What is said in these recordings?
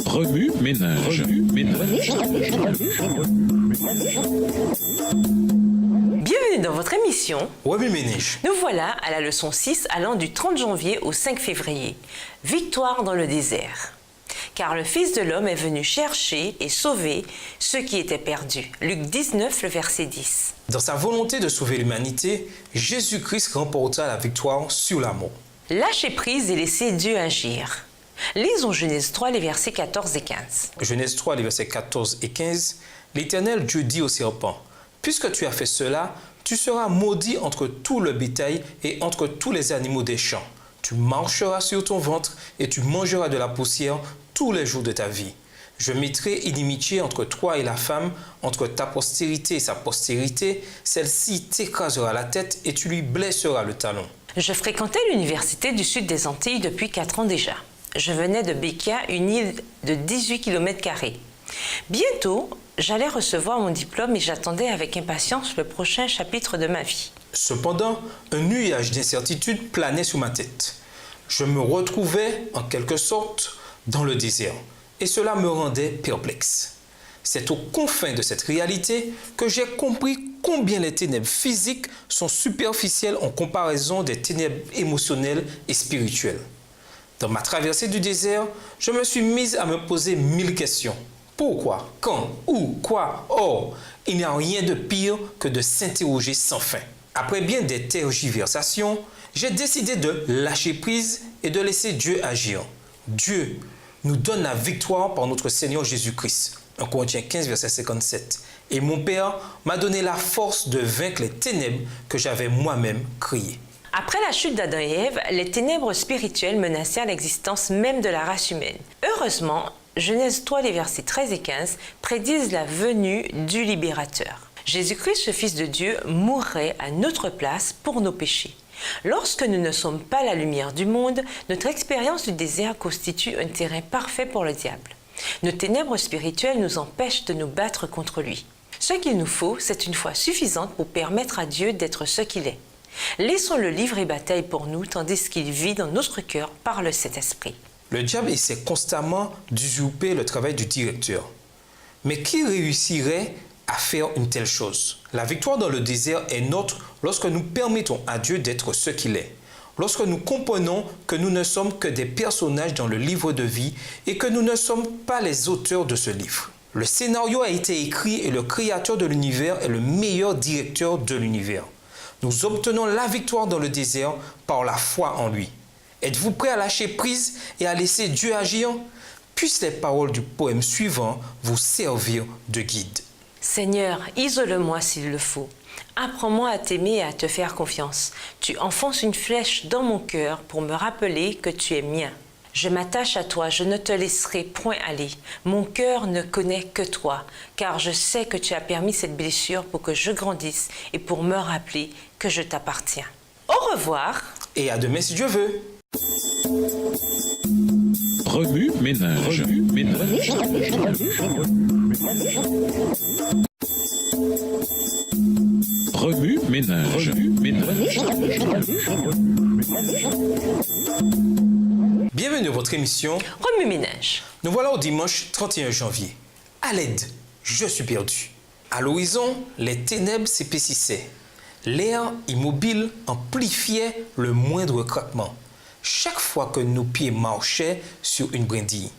Remue ménage. Bienvenue dans votre émission. Remue ménage. Nous voilà à la leçon 6 allant du 30 janvier au 5 février. Victoire dans le désert. Car le Fils de l'homme est venu chercher et sauver ceux qui étaient perdus. Luc 19, le verset 10. Dans sa volonté de sauver l'humanité, Jésus-Christ remporta la victoire sur la mort. Lâchez prise et laissez Dieu agir. Lisons Genèse 3, les versets 14 et 15. Genèse 3, les versets 14 et 15. L'Éternel Dieu dit au serpent, « Puisque tu as fait cela, tu seras maudit entre tout le bétail et entre tous les animaux des champs. Tu marcheras sur ton ventre et tu mangeras de la poussière tous les jours de ta vie. Je mettrai inimitié entre toi et la femme, entre ta postérité et sa postérité. Celle-ci t'écrasera la tête et tu lui blesseras le talon. » Je fréquentais l'université du sud des Antilles depuis 4 ans déjà. Je venais de Bekia, une île de 18 km². Bientôt, j'allais recevoir mon diplôme et j'attendais avec impatience le prochain chapitre de ma vie. Cependant, un nuage d'incertitude planait sur ma tête. Je me retrouvais, en quelque sorte, dans le désert, et cela me rendait perplexe. C'est aux confins de cette réalité que j'ai compris combien les ténèbres physiques sont superficielles en comparaison des ténèbres émotionnelles et spirituelles. Dans ma traversée du désert, je me suis mise à me poser 1000 questions. Pourquoi? Quand? Où? Quoi? Or, il n'y a rien de pire que de s'interroger sans fin. Après bien des tergiversations, j'ai décidé de lâcher prise et de laisser Dieu agir. Dieu nous donne la victoire par notre Seigneur Jésus-Christ. 1 Corinthiens 15, verset 57. Et mon Père m'a donné la force de vaincre les ténèbres que j'avais moi-même créées. Après la chute d'Adam et Ève, les ténèbres spirituelles menacèrent l'existence même de la race humaine. Heureusement, Genèse 3, les versets 13 et 15 prédisent la venue du libérateur. Jésus-Christ, le Fils de Dieu, mourrait à notre place pour nos péchés. Lorsque nous ne sommes pas la lumière du monde, notre expérience du désert constitue un terrain parfait pour le diable. Nos ténèbres spirituelles nous empêchent de nous battre contre lui. Ce qu'il nous faut, c'est une foi suffisante pour permettre à Dieu d'être ce qu'il est. Laissons-le livrer bataille pour nous tandis qu'il vit dans notre cœur par le Saint-Esprit. Le diable essaie constamment d'usurper le travail du directeur. Mais qui réussirait à faire une telle chose? La victoire dans le désert est nôtre lorsque nous permettons à Dieu d'être ce qu'il est. Lorsque nous comprenons que nous ne sommes que des personnages dans le livre de vie et que nous ne sommes pas les auteurs de ce livre. Le scénario a été écrit et le créateur de l'univers est le meilleur directeur de l'univers. Nous obtenons la victoire dans le désert par la foi en lui. Êtes-vous prêt à lâcher prise et à laisser Dieu agir? Puissent les paroles du poème suivant vous servir de guide. Seigneur, isole-moi s'il le faut. Apprends-moi à t'aimer et à te faire confiance. Tu enfonces une flèche dans mon cœur pour me rappeler que tu es mien. Je m'attache à toi, je ne te laisserai point aller. Mon cœur ne connaît que toi, car je sais que tu as permis cette blessure pour que je grandisse et pour me rappeler que je t'appartiens. Au revoir. Et à demain si Dieu veut. Remue ménage. Remue ménage. Bienvenue à votre émission. Remue ménage. Nous voilà au dimanche 31 janvier. À l'aide, je suis perdu. À l'horizon, les ténèbres s'épaississaient. L'air immobile amplifiait le moindre craquement. Chaque fois que nos pieds marchaient sur une brindille,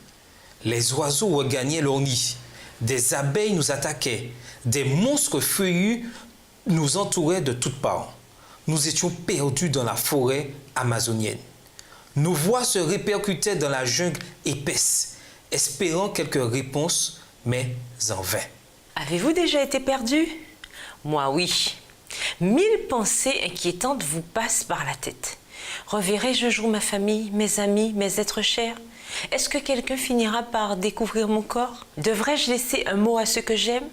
les oiseaux regagnaient leur nid. Des abeilles nous attaquaient. Des monstres feuillus nous entouraient de toutes parts. Nous étions perdus dans la forêt amazonienne. Nos voix se répercutaient dans la jungle épaisse, espérant quelques réponses, mais en vain. Avez-vous déjà été perdu? Moi, oui. 1000 pensées inquiétantes vous passent par la tête. Reverrai-je un jour ma famille, mes amis, mes êtres chers? Est-ce que quelqu'un finira par découvrir mon corps? Devrais-je laisser un mot à ceux que j'aime?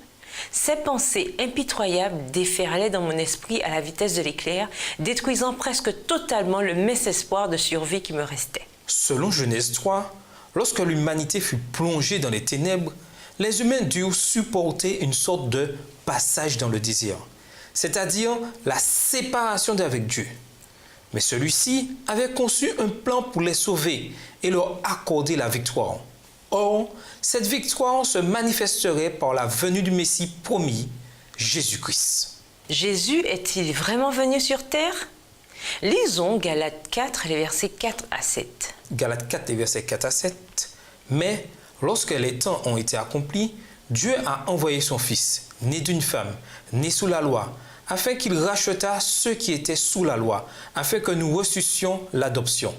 Ces pensées impitoyables déferlaient dans mon esprit à la vitesse de l'éclair, détruisant presque totalement le mince espoir de survie qui me restait. Selon Genèse 3, lorsque l'humanité fut plongée dans les ténèbres, les humains durent supporter une sorte de passage dans le désert, c'est-à-dire la séparation d'avec Dieu. Mais celui-ci avait conçu un plan pour les sauver et leur accorder la victoire. Or, cette victoire se manifesterait par la venue du Messie promis, Jésus-Christ. Jésus est-il vraiment venu sur terre? Lisons Galates 4, les versets 4 à 7. Galates 4, les versets 4 à 7. Mais, lorsque les temps ont été accomplis, Dieu a envoyé son Fils, né d'une femme, né sous la loi, afin qu'il rachetât ceux qui étaient sous la loi, afin que nous reçussions l'adoption.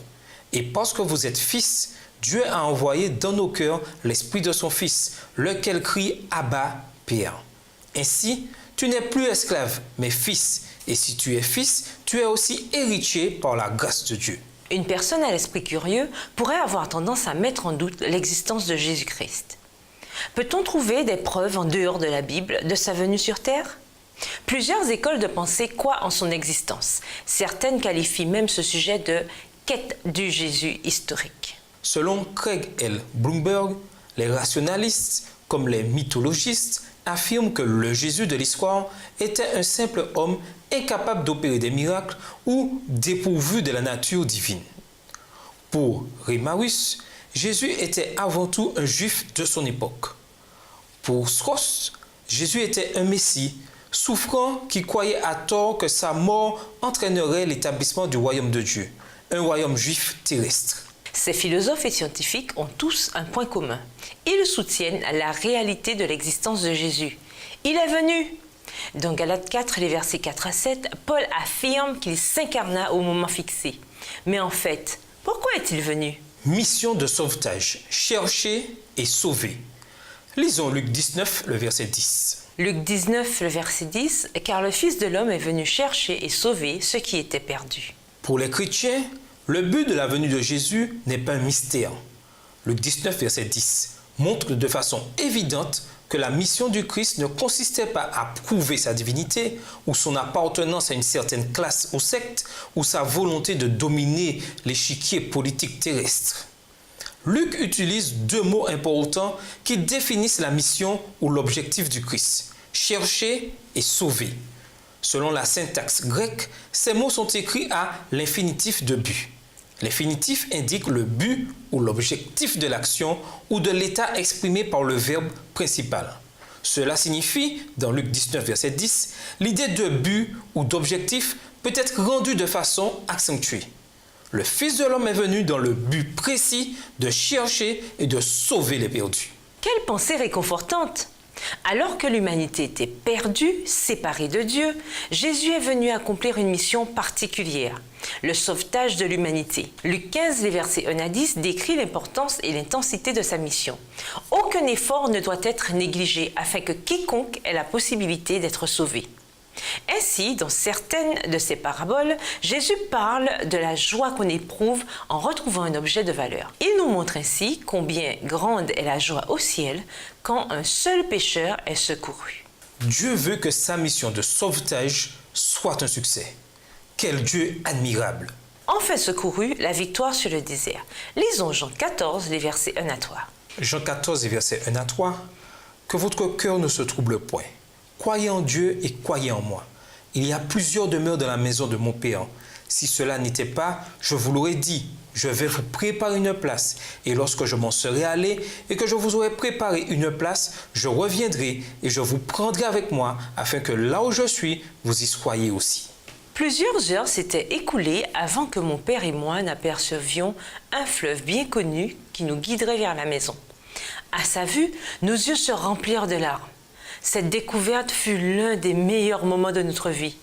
Et parce que vous êtes fils, Dieu a envoyé dans nos cœurs l'Esprit de son Fils, lequel crie « Abba, Père ». Ainsi, tu n'es plus esclave, mais fils. Et si tu es fils, tu es aussi héritier par la grâce de Dieu. Une personne à l'esprit curieux pourrait avoir tendance à mettre en doute l'existence de Jésus-Christ. Peut-on trouver des preuves en dehors de la Bible de sa venue sur terre? Plusieurs écoles de pensée croient en son existence. Certaines qualifient même ce sujet de « quête du Jésus historique ». Selon Craig L. Bloomberg, les rationalistes, comme les mythologistes, affirment que le Jésus de l'histoire était un simple homme incapable d'opérer des miracles ou dépourvu de la nature divine. Pour Reimarus, Jésus était avant tout un juif de son époque. Pour Strauss, Jésus était un messie, souffrant qui croyait à tort que sa mort entraînerait l'établissement du royaume de Dieu, un royaume juif terrestre. Ces philosophes et scientifiques ont tous un point commun. Ils soutiennent la réalité de l'existence de Jésus. Il est venu. Dans Galates 4, les versets 4 à 7, Paul affirme qu'il s'incarna au moment fixé. Mais en fait, pourquoi est-il venu? Mission de sauvetage, chercher et sauver. Lisons Luc 19, le verset 10. Luc 19, le verset 10, « Car le Fils de l'homme est venu chercher et sauver ce qui était perdu. » Pour les chrétiens, le but de la venue de Jésus n'est pas un mystère. Luc 19, verset 10 montre de façon évidente que la mission du Christ ne consistait pas à prouver sa divinité ou son appartenance à une certaine classe ou secte ou sa volonté de dominer l'échiquier politique terrestre. Luc utilise deux mots importants qui définissent la mission ou l'objectif du Christ, chercher et sauver. Selon la syntaxe grecque, ces mots sont écrits à l'infinitif de but. L'infinitif indique le but ou l'objectif de l'action ou de l'état exprimé par le verbe principal. Cela signifie, dans Luc 19, verset 10, l'idée de but ou d'objectif peut être rendue de façon accentuée. Le Fils de l'homme est venu dans le but précis de chercher et de sauver les perdus. Quelle pensée réconfortante! Alors que l'humanité était perdue, séparée de Dieu, Jésus est venu accomplir une mission particulière, le sauvetage de l'humanité. Luc 15, les versets 1 à 10 décrit l'importance et l'intensité de sa mission. Aucun effort ne doit être négligé afin que quiconque ait la possibilité d'être sauvé. Ainsi, dans certaines de ces paraboles, Jésus parle de la joie qu'on éprouve en retrouvant un objet de valeur. Il nous montre ainsi combien grande est la joie au ciel quand un seul pécheur est secouru. Dieu veut que sa mission de sauvetage soit un succès. Quel Dieu admirable! Enfin secouru, la victoire sur le désert. Lisons Jean 14, les versets 1 à 3. Jean 14, les versets 1 à 3. Que votre cœur ne se trouble point. Croyez en Dieu et croyez en moi. Il y a plusieurs demeures dans la maison de mon Père. Si cela n'était pas, je vous l'aurais dit. Je vais vous préparer une place. Et lorsque je m'en serai allé et que je vous aurai préparé une place, je reviendrai et je vous prendrai avec moi, afin que là où je suis, vous y soyez aussi. Plusieurs heures s'étaient écoulées avant que mon père et moi n'apercevions un fleuve bien connu qui nous guiderait vers la maison. À sa vue, nos yeux se remplirent de larmes. Cette découverte fut l'un des meilleurs moments de notre vie.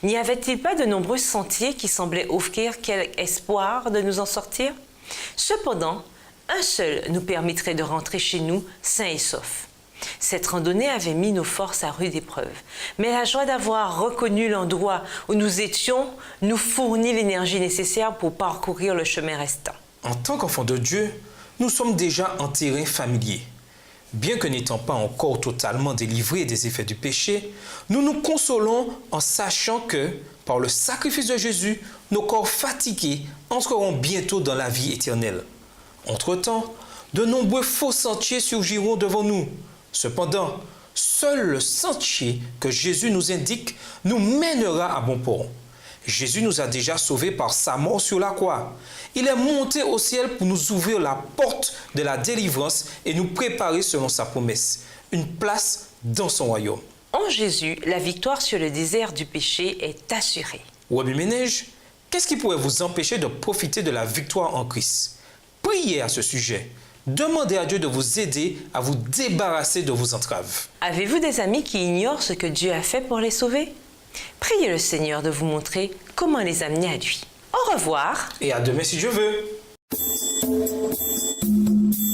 N'y avait-il pas de nombreux sentiers qui semblaient offrir quelque espoir de nous en sortir? Cependant, un seul nous permettrait de rentrer chez nous sains et saufs. Cette randonnée avait mis nos forces à rude épreuve, mais la joie d'avoir reconnu l'endroit où nous étions nous fournit l'énergie nécessaire pour parcourir le chemin restant. En tant qu'enfants de Dieu, nous sommes déjà en terrain familier. Bien que n'étant pas encore totalement délivrés des effets du péché, nous nous consolons en sachant que, par le sacrifice de Jésus, nos corps fatigués entreront bientôt dans la vie éternelle. Entre-temps, de nombreux faux sentiers surgiront devant nous. Cependant, seul le sentier que Jésus nous indique nous mènera à bon port. Jésus nous a déjà sauvés par sa mort sur la croix. Il est monté au ciel pour nous ouvrir la porte de la délivrance et nous préparer selon sa promesse, une place dans son royaume. En Jésus, la victoire sur le désert du péché est assurée. Wami Ménage, qu'est-ce qui pourrait vous empêcher de profiter de la victoire en Christ? Priez à ce sujet. Demandez à Dieu de vous aider à vous débarrasser de vos entraves. Avez-vous des amis qui ignorent ce que Dieu a fait pour les sauver? Priez le Seigneur de vous montrer comment les amener à lui. Au revoir. Et à demain si Dieu veut.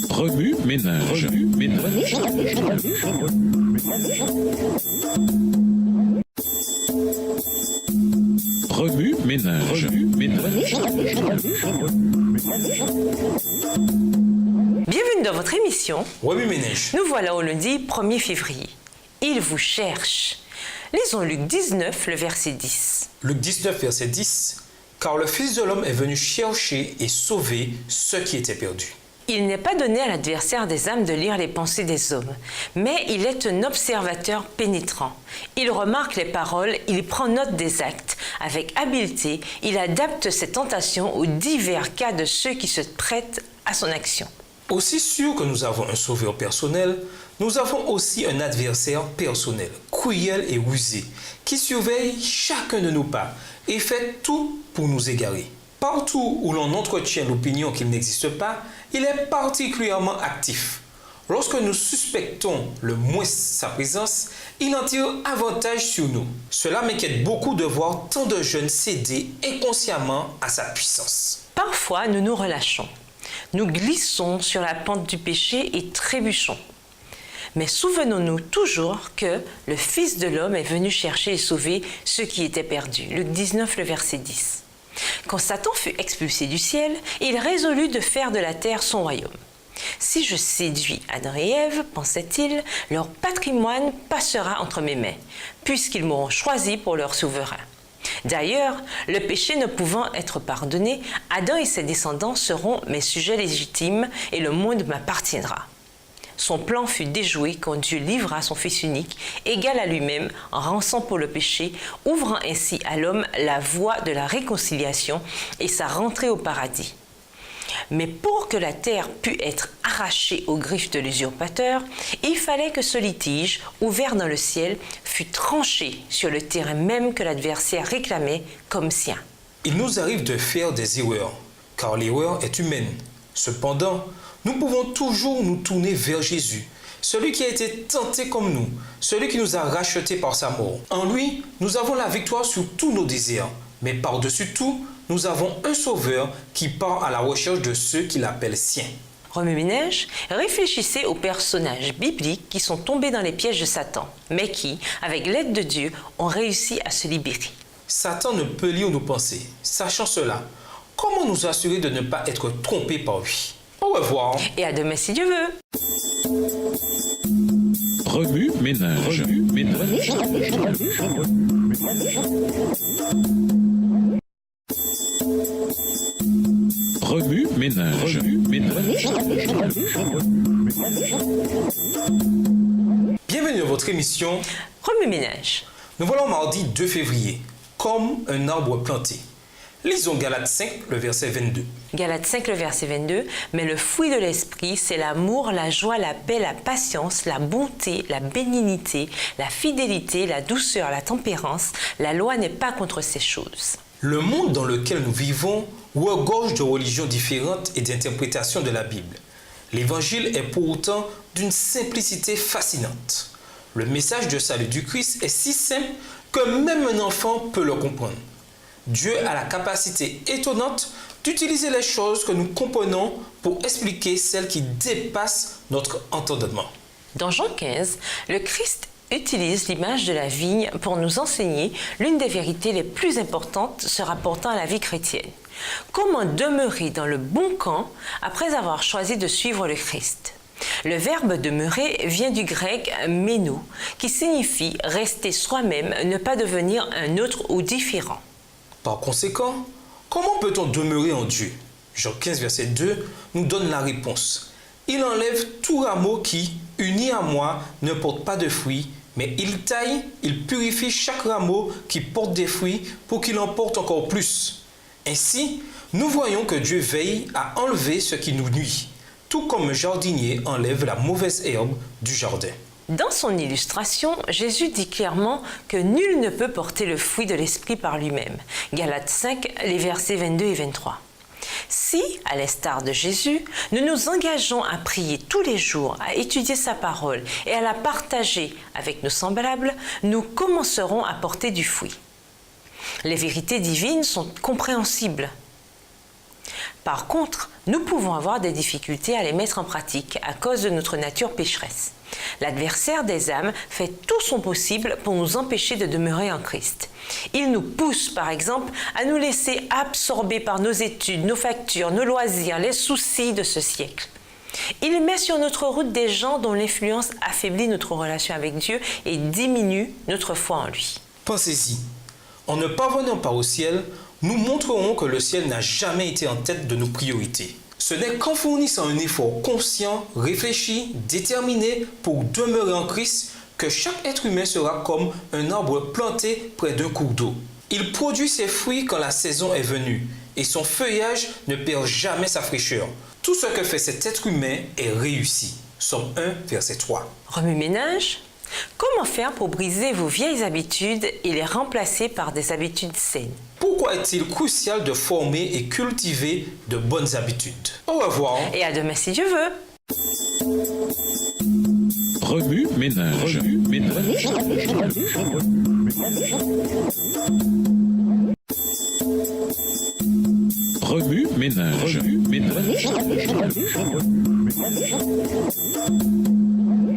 Remue ménage. Remue ménage. Remue ménage. Remue ménage. Bienvenue dans votre émission. Wami Ménage. Nous voilà au lundi 1er février. Il vous cherche. Lisons Luc 19, le verset 10. Luc 19, verset 10. Car le Fils de l'homme est venu chercher et sauver ceux qui étaient perdus. Il n'est pas donné à l'adversaire des âmes de lire les pensées des hommes, mais il est un observateur pénétrant. Il remarque les paroles, il prend note des actes. Avec habileté, il adapte ses tentations aux divers cas de ceux qui se prêtent à son action. Aussi sûr que nous avons un sauveur personnel, nous avons aussi un adversaire personnel, cruel et rusé, qui surveille chacun de nos pas et fait tout pour nous égarer. Partout où l'on entretient l'opinion qu'il n'existe pas, il est particulièrement actif. Lorsque nous suspectons le moins sa présence, il en tire avantage sur nous. Cela m'inquiète beaucoup de voir tant de jeunes céder inconsciemment à sa puissance. Parfois, nous nous relâchons. Nous glissons sur la pente du péché et trébuchons. Mais souvenons-nous toujours que le Fils de l'homme est venu chercher et sauver ceux qui étaient perdus. Luc 19, le verset 10. Quand Satan fut expulsé du ciel, il résolut de faire de la terre son royaume. Si je séduis Adam et Ève, pensait-il, leur patrimoine passera entre mes mains, puisqu'ils m'auront choisi pour leur souverain. D'ailleurs, le péché ne pouvant être pardonné, Adam et ses descendants seront mes sujets légitimes et le monde m'appartiendra. Son plan fut déjoué quand Dieu livra son Fils unique, égal à lui-même, en rançon pour le péché, ouvrant ainsi à l'homme la voie de la réconciliation et sa rentrée au paradis. Mais pour que la terre pût être arrachée aux griffes de l'usurpateur, il fallait que ce litige, ouvert dans le ciel, fût tranché sur le terrain même que l'adversaire réclamait comme sien. Il nous arrive de faire des erreurs, car l'erreur est humaine. Cependant, nous pouvons toujours nous tourner vers Jésus, celui qui a été tenté comme nous, celui qui nous a rachetés par sa mort. En lui, nous avons la victoire sur tous nos désirs, mais par-dessus tout, nous avons un sauveur qui part à la recherche de ceux qu'il appelle siens. Remue Ménage, réfléchissez aux personnages bibliques qui sont tombés dans les pièges de Satan, mais qui, avec l'aide de Dieu, ont réussi à se libérer. Satan ne peut lire nos pensées. Sachant cela, comment nous assurer de ne pas être trompés par lui? Au revoir. Et à demain si Dieu veut. Remue ménage. Remue ménage. Remue ménage. Remue ménage. Bienvenue dans votre émission. Remue Ménage. Nous voilà au mardi 2 février, comme un arbre planté. Lisons Galates 5, le verset 22. Galates 5, le verset 22. Mais le fruit de l'esprit, c'est l'amour, la joie, la paix, la patience, la bonté, la bénignité, la fidélité, la douceur, la tempérance. La loi n'est pas contre ces choses. Le monde dans lequel nous vivons regorge de religions différentes et d'interprétations de la Bible. L'évangile est pourtant d'une simplicité fascinante. Le message de salut du Christ est si simple que même un enfant peut le comprendre. Dieu a la capacité étonnante d'utiliser les choses que nous comprenons pour expliquer celles qui dépassent notre entendement. Dans Jean 15, le Christ utilise l'image de la vigne pour nous enseigner l'une des vérités les plus importantes se rapportant à la vie chrétienne. Comment demeurer dans le bon camp après avoir choisi de suivre le Christ? Le verbe demeurer vient du grec méno, qui signifie rester soi-même, ne pas devenir un autre ou différent. Par conséquent, comment peut-on demeurer en Dieu? Jean 15, verset 2 nous donne la réponse. Il enlève tout rameau qui, uni à moi, ne porte pas de fruits, Mais il taille, il purifie chaque rameau qui porte des fruits pour qu'il en porte encore plus. Ainsi, nous voyons que Dieu veille à enlever ce qui nous nuit, tout comme un jardinier enlève la mauvaise herbe du jardin. Dans son illustration, Jésus dit clairement que nul ne peut porter le fruit de l'Esprit par lui-même. Galates 5, les versets 22 et 23. Si, à l'instar de Jésus, nous nous engageons à prier tous les jours, à étudier sa parole et à la partager avec nos semblables, nous commencerons à porter du fruit. Les vérités divines sont compréhensibles. Par contre, nous pouvons avoir des difficultés à les mettre en pratique à cause de notre nature pécheresse. L'adversaire des âmes fait tout son possible pour nous empêcher de demeurer en Christ. Il nous pousse, par exemple, à nous laisser absorber par nos études, nos factures, nos loisirs, les soucis de ce siècle. Il met sur notre route des gens dont l'influence affaiblit notre relation avec Dieu et diminue notre foi en lui. Pensez-y, en ne parvenant pas au ciel, nous montrerons que le ciel n'a jamais été en tête de nos priorités. Ce n'est qu'en fournissant un effort conscient, réfléchi, déterminé pour demeurer en Christ que chaque être humain sera comme un arbre planté près d'un cours d'eau. Il produit ses fruits quand la saison est venue et son feuillage ne perd jamais sa fraîcheur. Tout ce que fait cet être humain est réussi. Somme 1, verset 3. Remue-ménage. Comment faire pour briser vos vieilles habitudes et les remplacer par des habitudes saines? Pourquoi est-il crucial de former et cultiver de bonnes habitudes? Au revoir. Et à demain si Dieu veut. Remue-ménage. Remue-ménage. Remue-ménage. Remue-ménage.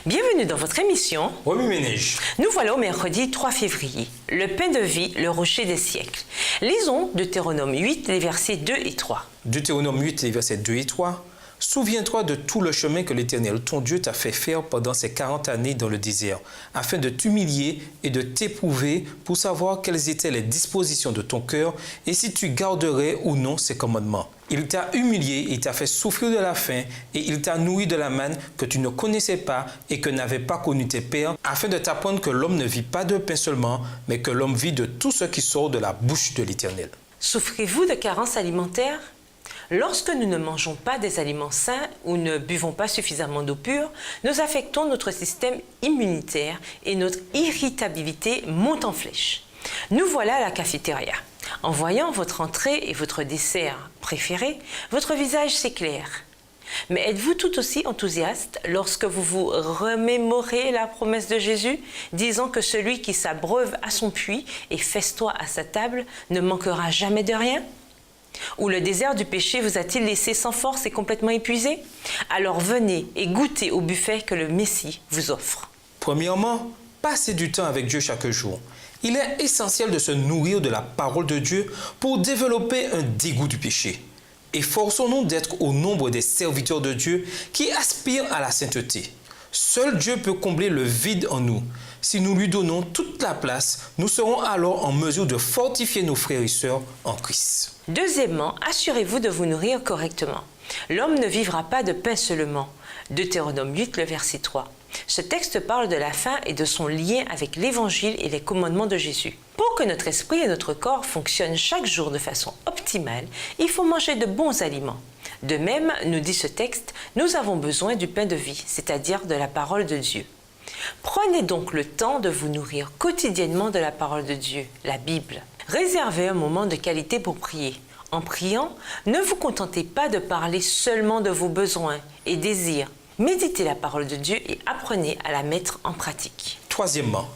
Bienvenue dans votre émission Remue-ménage. Nous voilà au mercredi 3 février. Le pain de vie, le rocher des siècles. Lisons Deutéronome 8, les versets 2 et 3. Deutéronome 8, les versets 2 et 3. Souviens-toi de tout le chemin que l'Éternel, ton Dieu, t'a fait faire pendant ces 40 années dans le désert, afin de t'humilier et de t'éprouver pour savoir quelles étaient les dispositions de ton cœur et si tu garderais ou non ses commandements. Il t'a humilié, il t'a fait souffrir de la faim et il t'a nourri de la manne que tu ne connaissais pas et que n'avaient pas connu tes pères, afin de t'apprendre que l'homme ne vit pas de pain seulement, mais que l'homme vit de tout ce qui sort de la bouche de l'Éternel. Souffrez-vous de carence alimentaire? Lorsque nous ne mangeons pas des aliments sains ou ne buvons pas suffisamment d'eau pure, nous affectons notre système immunitaire et notre irritabilité monte en flèche. Nous voilà à la cafétéria. En voyant votre entrée et votre dessert préférés, votre visage s'éclaire. Mais êtes-vous tout aussi enthousiaste lorsque vous vous remémorez la promesse de Jésus, disant que celui qui s'abreuve à son puits et festoie à sa table ne manquera jamais de rien? Ou le désert du péché vous a-t-il laissé sans force et complètement épuisé? Alors venez et goûtez au buffet que le Messie vous offre. Premièrement, passez du temps avec Dieu chaque jour. Il est essentiel de se nourrir de la parole de Dieu pour développer un dégoût du péché. Efforçons-nous d'être au nombre des serviteurs de Dieu qui aspirent à la sainteté. Seul Dieu peut combler le vide en nous. Si nous lui donnons toute la place, nous serons alors en mesure de fortifier nos frères et sœurs en Christ. Deuxièmement, assurez-vous de vous nourrir correctement. L'homme ne vivra pas de pain seulement. Deutéronome 8, le verset 3. Ce texte parle de la faim et de son lien avec l'Évangile et les commandements de Jésus. Pour que notre esprit et notre corps fonctionnent chaque jour de façon optimale, il faut manger de bons aliments. De même, nous dit ce texte, nous avons besoin du pain de vie, c'est-à-dire de la parole de Dieu. Prenez donc le temps de vous nourrir quotidiennement de la parole de Dieu, la Bible. Réservez un moment de qualité pour prier. En priant, ne vous contentez pas de parler seulement de vos besoins et désirs. Méditez la parole de Dieu et apprenez à la mettre en pratique. Troisièmement,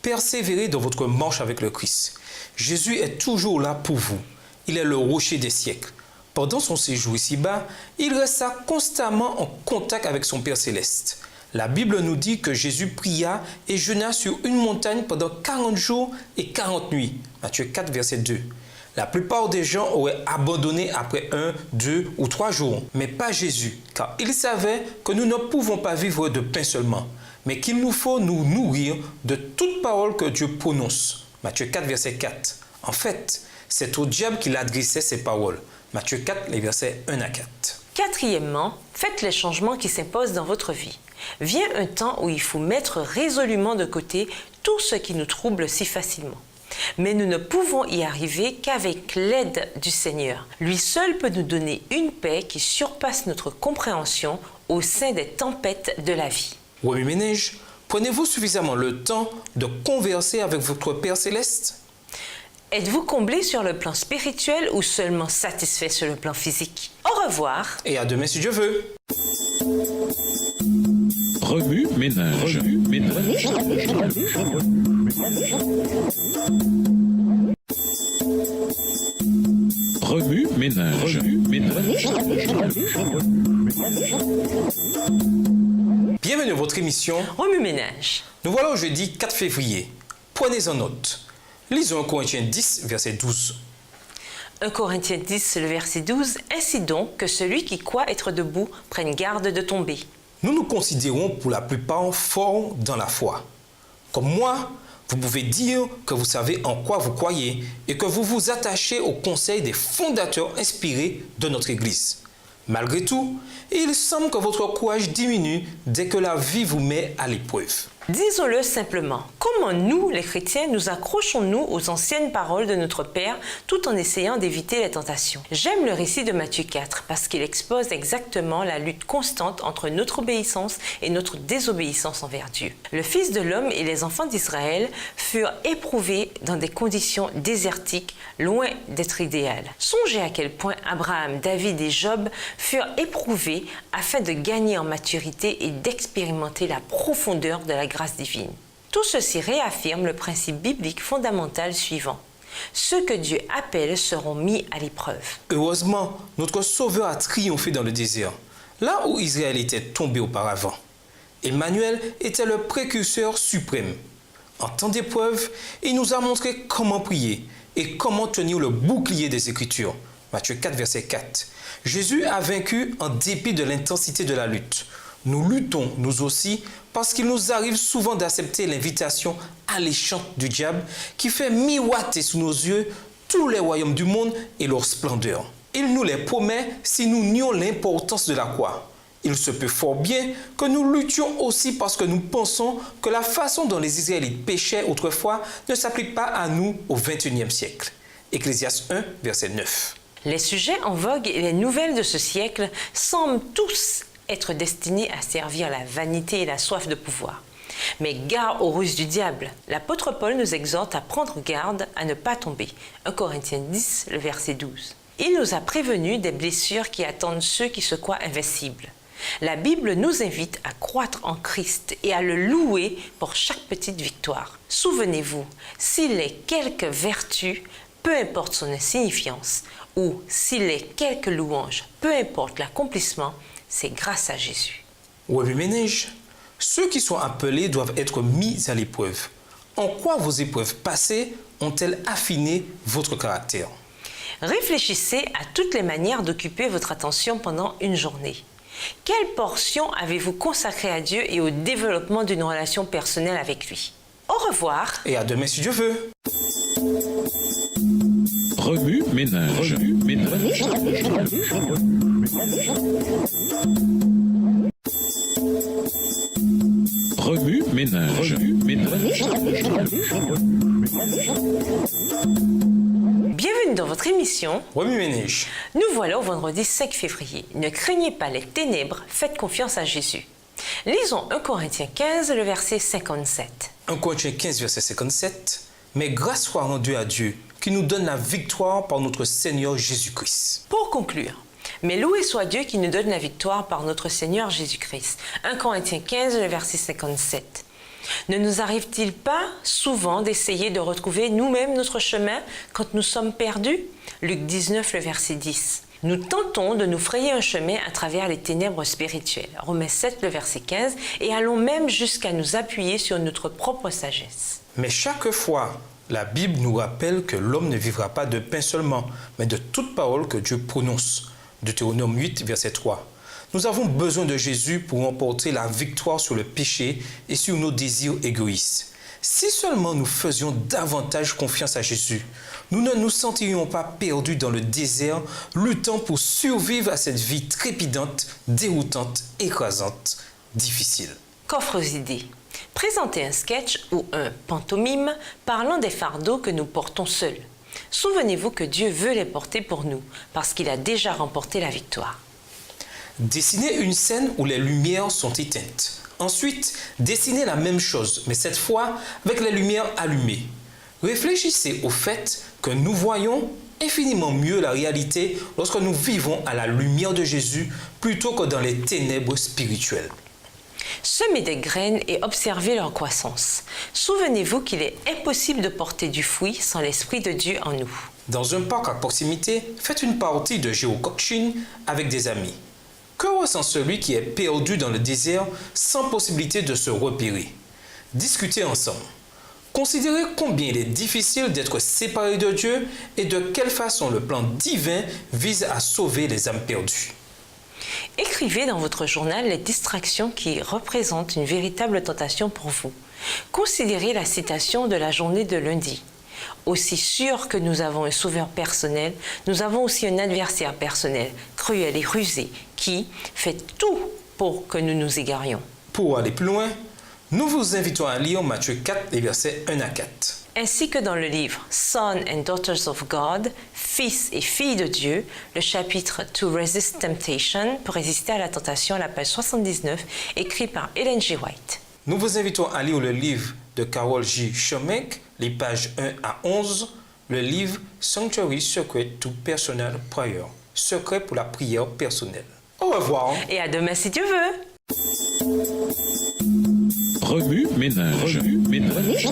persévérez dans votre marche avec le Christ. Jésus est toujours là pour vous. Il est le rocher des siècles. Pendant son séjour ici-bas, il resta constamment en contact avec son Père céleste. La Bible nous dit que Jésus pria et jeûna sur une montagne pendant 40 jours et 40 nuits. Matthieu 4, verset 2. La plupart des gens auraient abandonné après 1, 2 ou 3 jours, mais pas Jésus, car il savait que nous ne pouvons pas vivre de pain seulement, mais qu'il nous faut nous nourrir de toute parole que Dieu prononce. Matthieu 4, verset 4. En fait, c'est au diable qu'il adressait ces paroles. Matthieu 4, les versets 1 à 4. Quatrièmement, Faites les changements qui s'imposent dans votre vie. Vient un temps où il faut mettre résolument de côté tout ce qui nous trouble si facilement. Mais nous ne pouvons y arriver qu'avec l'aide du Seigneur. Lui seul peut nous donner une paix qui surpasse notre compréhension au sein des tempêtes de la vie. Wemi Ménage, prenez-vous suffisamment le temps de converser avec votre Père Céleste? Êtes-vous comblé sur le plan spirituel ou seulement satisfait sur le plan physique? Au revoir. Et à demain si Dieu veut. Remue ménage. Remue ménage. Remue ménage. Remue ménage. Bienvenue à votre émission. Remue ménage. Nous voilà au jeudi 4 février. Prenez en note. Lisons 1 Corinthiens 10, verset 12. 1 Corinthiens 10, le verset 12. Ainsi donc que celui qui croit être debout prenne garde de tomber. Nous nous considérons pour la plupart forts dans la foi. Comme moi, vous pouvez dire que vous savez en quoi vous croyez et que vous vous attachez au conseil des fondateurs inspirés de notre Église. Malgré tout, il semble que votre courage diminue dès que la vie vous met à l'épreuve. Disons-le simplement, comment nous, les chrétiens, nous accrochons-nous aux anciennes paroles de notre Père tout en essayant d'éviter les tentations? J'aime le récit de Matthieu 4 parce qu'il expose exactement la lutte constante entre notre obéissance et notre désobéissance envers Dieu. Le Fils de l'homme et les enfants d'Israël furent éprouvés dans des conditions désertiques, loin d'être idéales. Songez à quel point Abraham, David et Job furent éprouvés afin de gagner en maturité et d'expérimenter la profondeur de la grâce divine. Tout ceci réaffirme le principe biblique fondamental suivant. Ceux que Dieu appelle seront mis à l'épreuve. Heureusement, notre Sauveur a triomphé dans le désert, là où Israël était tombé auparavant. Emmanuel était le précurseur suprême. En temps d'épreuve, il nous a montré comment prier et comment tenir le bouclier des Écritures. Matthieu 4, verset 4. Jésus a vaincu en dépit de l'intensité de la lutte. Nous luttons, nous aussi, parce qu'il nous arrive souvent d'accepter l'invitation alléchante du diable qui fait miroiter sous nos yeux tous les royaumes du monde et leur splendeur. Il nous les promet si nous nions l'importance de la croix. Il se peut fort bien que nous luttions aussi parce que nous pensons que la façon dont les Israélites péchaient autrefois ne s'applique pas à nous au XXIe siècle. Ecclésiaste 1, verset 9. Les sujets en vogue et les nouvelles de ce siècle semblent tous être destinés à servir la vanité et la soif de pouvoir. Mais garde aux ruses du diable. L'apôtre Paul nous exhorte à prendre garde à ne pas tomber. 1 Corinthiens 10, le verset 12. Il nous a prévenus des blessures qui attendent ceux qui se croient invincibles. La Bible nous invite à croître en Christ et à le louer pour chaque petite victoire. Souvenez-vous, s'il est quelque vertu, peu importe son insignifiance, ou s'il est quelque louange, peu importe l'accomplissement, c'est grâce à Jésus. Wemi Ménage, ceux qui sont appelés doivent être mis à l'épreuve. En quoi vos épreuves passées ont-elles affiné votre caractère? Réfléchissez à toutes les manières d'occuper votre attention pendant une journée. Quelle portion avez-vous consacrée à Dieu et au développement d'une relation personnelle avec lui? Au revoir. Et à demain si Dieu veut. Remue ménage. Remue ménage. Remue ménage. Remue ménage. Bienvenue dans votre émission. Wemi Ménage. Nous voilà au vendredi 5 février. Ne craignez pas les ténèbres, faites confiance à Jésus. Lisons 1 Corinthiens 15, le verset 57. 1 Corinthiens 15, verset 57. Mais grâce soit rendue à Dieu, qui nous donne la victoire par notre Seigneur Jésus-Christ. Pour conclure, mais loué soit Dieu qui nous donne la victoire par notre Seigneur Jésus-Christ. 1 Corinthiens 15, le verset 57. Ne nous arrive-t-il pas souvent d'essayer de retrouver nous-mêmes notre chemin quand nous sommes perdus? Luc 19, le verset 10. Nous tentons de nous frayer un chemin à travers les ténèbres spirituelles. Romains 7, le verset 15. Et allons même jusqu'à nous appuyer sur notre propre sagesse. Mais chaque fois, la Bible nous rappelle que l'homme ne vivra pas de pain seulement, mais de toute parole que Dieu prononce. Deutéronome 8, verset 3. Nous avons besoin de Jésus pour remporter la victoire sur le péché et sur nos désirs égoïstes. Si seulement nous faisions davantage confiance à Jésus, nous ne nous sentirions pas perdus dans le désert, luttant pour survivre à cette vie trépidante, déroutante, écrasante, difficile. Qu'offrent aux idées? Présentez un sketch ou un pantomime parlant des fardeaux que nous portons seuls. Souvenez-vous que Dieu veut les porter pour nous, parce qu'il a déjà remporté la victoire. Dessinez une scène où les lumières sont éteintes. Ensuite, dessinez la même chose, mais cette fois avec les lumières allumées. Réfléchissez au fait que nous voyons infiniment mieux la réalité lorsque nous vivons à la lumière de Jésus plutôt que dans les ténèbres spirituelles. Semez des graines et observez leur croissance. Souvenez-vous qu'il est impossible de porter du fruit sans l'Esprit de Dieu en nous. Dans un parc à proximité, faites une partie de géocoaching avec des amis. Que ressent celui qui est perdu dans le désert sans possibilité de se repérer? Discutez ensemble. Considérez combien il est difficile d'être séparé de Dieu et de quelle façon le plan divin vise à sauver les âmes perdues. Écrivez dans votre journal les distractions qui représentent une véritable tentation pour vous. Considérez la citation de la journée de lundi. Aussi sûr que nous avons un sauveur personnel, nous avons aussi un adversaire personnel, cruel et rusé, qui fait tout pour que nous nous égarions. Pour aller plus loin, nous vous invitons à lire Matthieu 4, les versets 1 à 4. Ainsi que dans le livre Sons and Daughters of God, Fils et filles de Dieu, le chapitre To Resist Temptation, pour résister à la tentation, à la page 79, écrit par Ellen G. White. Nous vous invitons à lire le livre de Carol J. Shomek, les pages 1 à 11, le livre Sanctuary Secret to Personal Prayer, secret pour la prière personnelle. Au revoir. Et à demain si Dieu veut. Remue ménage. Remue ménage.